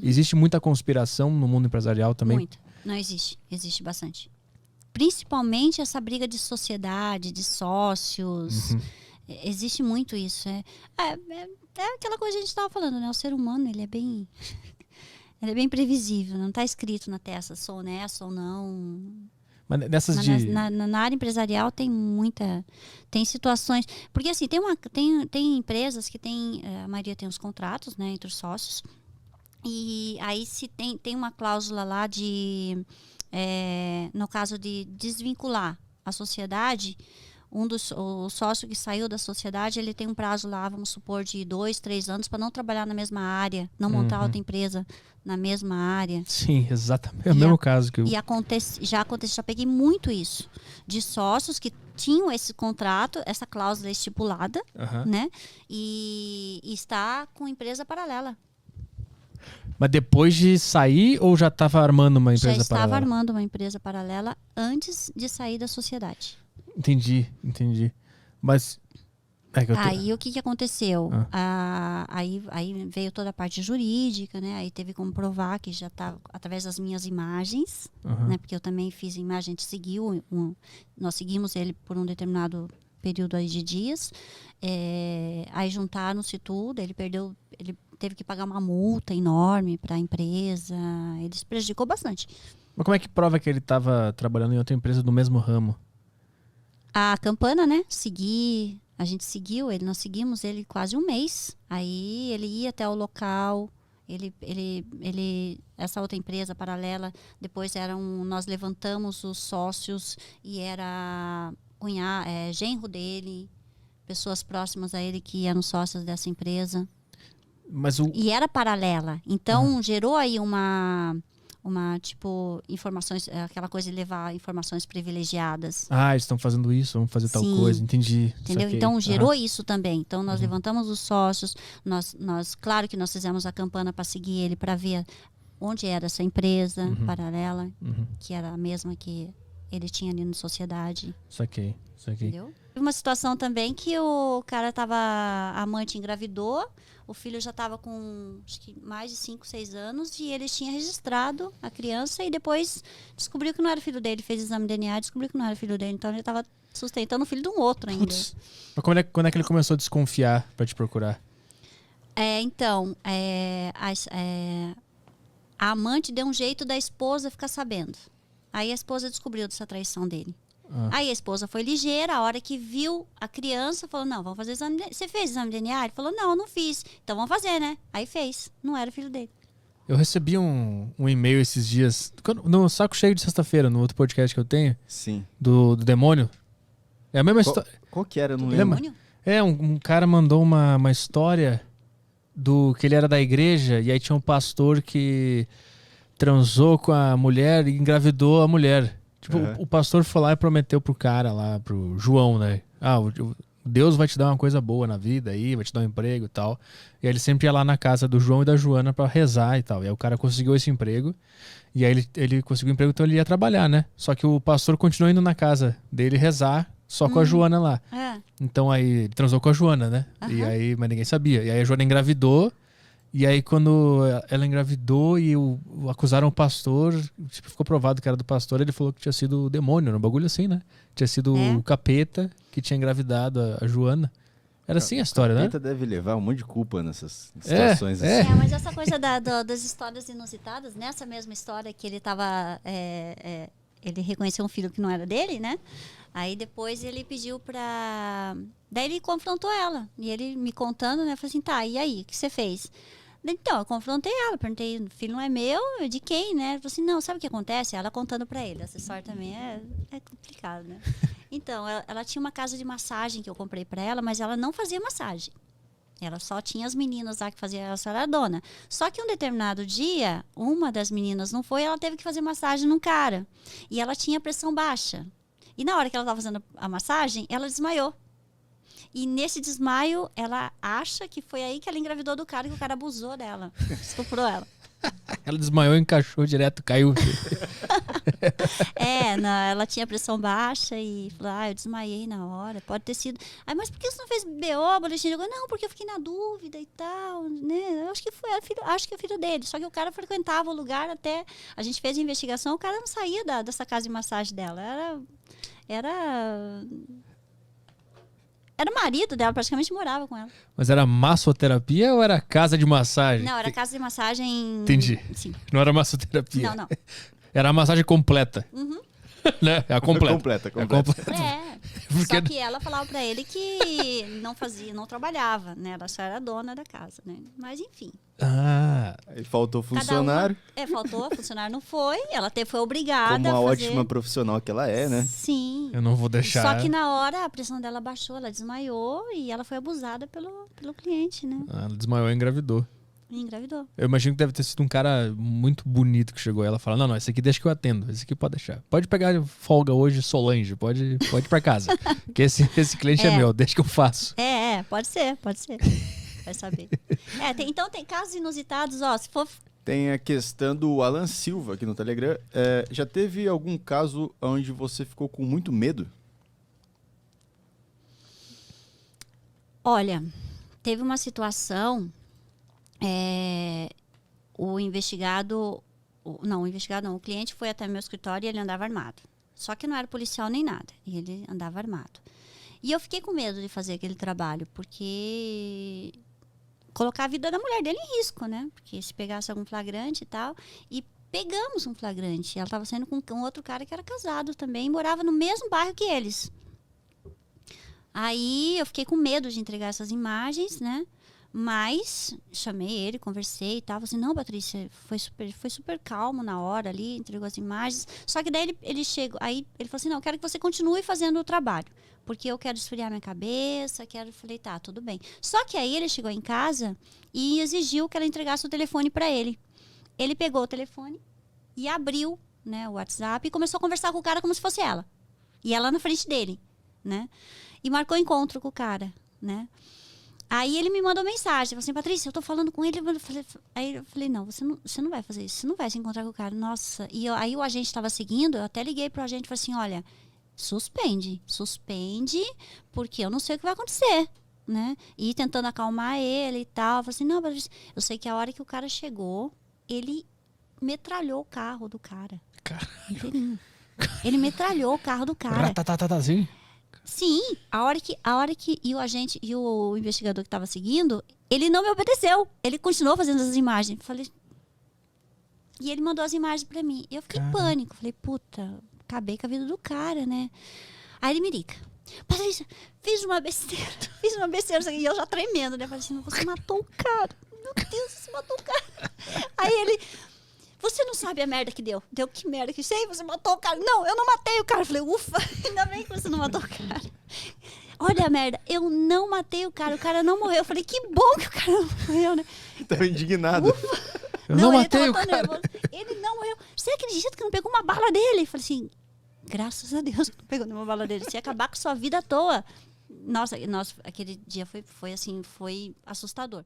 Existe muita conspiração no mundo empresarial também? Muita. Não existe. Existe bastante. Principalmente essa briga de sociedade, de sócios. Existe muito isso. É aquela coisa que a gente estava falando, né? O ser humano, ele é bem... ele é bem previsível. Não está escrito na testa, sou honesto ou não. Mas nessas Na área empresarial tem situações... Porque assim, tem empresas que a maioria tem os contratos, né? Entre os sócios. E aí se tem uma cláusula lá de... no caso de desvincular a sociedade, o sócio que saiu da sociedade, ele tem um prazo lá, vamos supor, de 2, 3 anos para não trabalhar na mesma área, não montar outra empresa na mesma área. Sim, exatamente. É o mesmo caso que eu... já peguei muito isso, de sócios que tinham esse contrato, essa cláusula estipulada, né? E está com empresa paralela. Mas depois de sair ou já estava armando uma empresa paralela? Já estava armando uma empresa paralela antes de sair da sociedade. Entendi. Mas... Aí o que aconteceu? Aí veio toda a parte jurídica, né? Aí teve como provar que já estava através das minhas imagens, né? Porque eu também fiz imagem, a gente seguiu, nós seguimos ele por um determinado período aí de dias. Aí juntaram-se tudo, ele teve que pagar uma multa enorme para a empresa, ele se prejudicou bastante. Mas como é que prova que ele estava trabalhando em outra empresa do mesmo ramo? A Campana, né? A gente seguiu ele, nós seguimos ele quase um mês. Aí ele ia até o local, essa outra empresa paralela, depois nós levantamos os sócios e era genro dele, pessoas próximas a ele que eram sócios dessa empresa. E era paralela. Então gerou aí uma informações, aquela coisa de levar informações privilegiadas. Eles estão fazendo isso, vamos fazer tal coisa, entendi. Entendeu? Então gerou isso também. Então nós levantamos os sócios, claro que nós fizemos a Campana para seguir ele, para ver onde era essa empresa paralela, que era a mesma que ele tinha ali na sociedade. Saquei. Entendeu? Teve uma situação também que o cara a amante engravidou, o filho já estava com acho que mais de 5, 6 anos e ele tinha registrado a criança e depois descobriu que não era filho dele, fez exame de DNA e descobriu que não era filho dele, então ele estava sustentando o filho de um outro ainda. Mas quando é que ele começou a desconfiar para te procurar? A amante deu um jeito da esposa ficar sabendo. Aí a esposa descobriu dessa traição dele. Aí a esposa foi ligeira, a hora que viu a criança, falou, não, vamos fazer exame de DNA. Você fez exame de DNA? Ele falou, não fiz. Então vamos fazer, né? Aí fez. Não era filho dele. Eu recebi um e-mail esses dias, no Saco Cheio de Sexta-feira, no outro podcast que eu tenho. Sim. Do demônio. É a mesma história. Qual que era? Eu não lembro. Demônio? Um cara mandou uma história que ele era da igreja e aí tinha um pastor que transou com a mulher e engravidou a mulher. Tipo, o pastor foi lá e prometeu pro cara lá, pro João, né? Deus vai te dar uma coisa boa na vida aí, vai te dar um emprego e tal. E aí ele sempre ia lá na casa do João e da Joana pra rezar e tal. E aí o cara conseguiu esse emprego. E aí ele conseguiu o emprego, então ele ia trabalhar, né? Só que o pastor continuou indo na casa dele rezar só com a Joana lá. Então aí ele transou com a Joana, né? E aí, mas ninguém sabia. E aí a Joana engravidou. E aí quando ela engravidou e acusaram o pastor, tipo, ficou provado que era do pastor, ele falou que tinha sido o demônio, um bagulho assim, né? Tinha sido o capeta que tinha engravidado a Joana. Era assim a história, né? O capeta deve levar um monte de culpa nessas situações assim. Mas essa coisa das histórias inusitadas, nessa mesma história que ele tava... ele reconheceu um filho que não era dele, né? Aí depois ele pediu pra... Daí ele confrontou ela. E ele me contando, né? Falei assim, tá, e aí? O que você fez? Então, eu confrontei ela, perguntei, o filho não é meu, é de quem, né? Ela falou assim, não, sabe o que acontece? Ela contando pra ele, essa história também é complicado, né? Então, ela tinha uma casa de massagem que eu comprei pra ela, mas ela não fazia massagem. Ela só tinha as meninas lá que faziam, ela só era a dona. Só que um determinado dia, uma das meninas não foi, ela teve que fazer massagem num cara. E ela tinha pressão baixa. E na hora que ela estava fazendo a massagem, ela desmaiou. E nesse desmaio, ela acha que foi aí que ela engravidou do cara, que o cara abusou dela. Estuprou ela. Ela desmaiou, encaixou direto, caiu. Ela tinha pressão baixa e falou, eu desmaiei na hora, pode ter sido. Aí, mas por que você não fez BO, boletim? Eu digo, não, porque eu fiquei na dúvida e tal, né? Eu acho que acho que é filho dele. Só que o cara frequentava o lugar até. A gente fez a investigação, o cara não saía dessa casa de massagem dela. Era o marido dela, praticamente morava com ela. Mas era massoterapia ou era casa de massagem? Não, era casa de massagem... Entendi. Sim. Não era massoterapia. Não. Era a massagem completa. Uhum. Né? É a completa. Completa. Só que ela falava pra ele que não trabalhava, né? Ela só era dona da casa, né? Mas enfim. Aí faltou funcionário. Faltou, funcionário não foi. Ela foi obrigada Como a a fazer... ótima profissional que ela é, né? Sim. Eu não vou deixar. Só que na hora a pressão dela baixou, ela desmaiou e ela foi abusada pelo cliente, né? Ela desmaiou e engravidou. E engravidou. Eu imagino que deve ter sido um cara muito bonito que chegou. Ela fala, não, esse aqui deixa que eu atendo. Esse aqui pode deixar. Pode pegar folga hoje, Solange. Pode ir pra casa. Porque esse cliente é meu, deixa que eu faço. Pode ser. Vai saber. Então tem casos inusitados, ó, se for... Tem a questão do Alan Silva aqui no Telegram. Já teve algum caso onde você ficou com muito medo? Olha, teve uma situação... o cliente foi até meu escritório e ele andava armado. Só que não era policial nem nada, e ele andava armado. E eu fiquei com medo de fazer aquele trabalho, porque colocar a vida da mulher dele em risco, né? Porque se pegasse algum flagrante e tal, e pegamos um flagrante. Ela estava saindo com outro cara que era casado também, e morava no mesmo bairro que eles. Aí eu fiquei com medo de entregar essas imagens, né? Mas chamei ele, conversei e tal. Falei assim, não, Patrícia, foi super calmo na hora ali, entregou as imagens. Só que daí ele chegou, aí ele falou assim, não, eu quero que você continue fazendo o trabalho. Porque eu quero esfriar minha cabeça, falei, tá, tudo bem. Só que aí ele chegou em casa e exigiu que ela entregasse o telefone para ele. Ele pegou o telefone e abriu, né, o WhatsApp e começou a conversar com o cara como se fosse ela. E ela na frente dele, né? E marcou encontro com o cara, né? Aí ele me mandou mensagem, falou assim, Patrícia, eu tô falando com ele. Aí eu falei, não, você não vai fazer isso, você não vai se encontrar com o cara. Nossa, aí o agente estava seguindo, eu até liguei pro agente e falei assim, olha, suspende, porque eu não sei o que vai acontecer, né? E tentando acalmar ele e tal. Eu falei assim, não, Patrícia, eu sei que a hora que o cara chegou, ele metralhou o carro do cara. Caralho. Ele metralhou o carro do cara. Assim? Sim, a hora que e o agente e o investigador que estava seguindo, ele não me obedeceu. Ele continuou fazendo as imagens. Falei, e ele mandou as imagens para mim. Eu fiquei em pânico. Falei, puta, acabei com a vida do cara, né? Aí ele me liga. Patrícia, fiz uma besteira. E eu já tremendo, né? Falei assim, você matou o cara. Meu Deus, você matou o cara. Aí ele... Você não sabe a merda que deu. Deu que merda que sei, você matou o cara. Não, eu não matei o cara. Eu falei, ufa, ainda bem que você não matou o cara. Olha a merda, eu não matei o cara não morreu. Eu falei, que bom que o cara não morreu, né? Tava indignado. Ufa. Eu não matei o cara. Nervoso. Ele não morreu. Você acredita que não pegou uma bala dele? Eu falei assim, graças a Deus que não pegou nenhuma bala dele. Você ia acabar com sua vida à toa. Nossa, aquele dia foi assustador.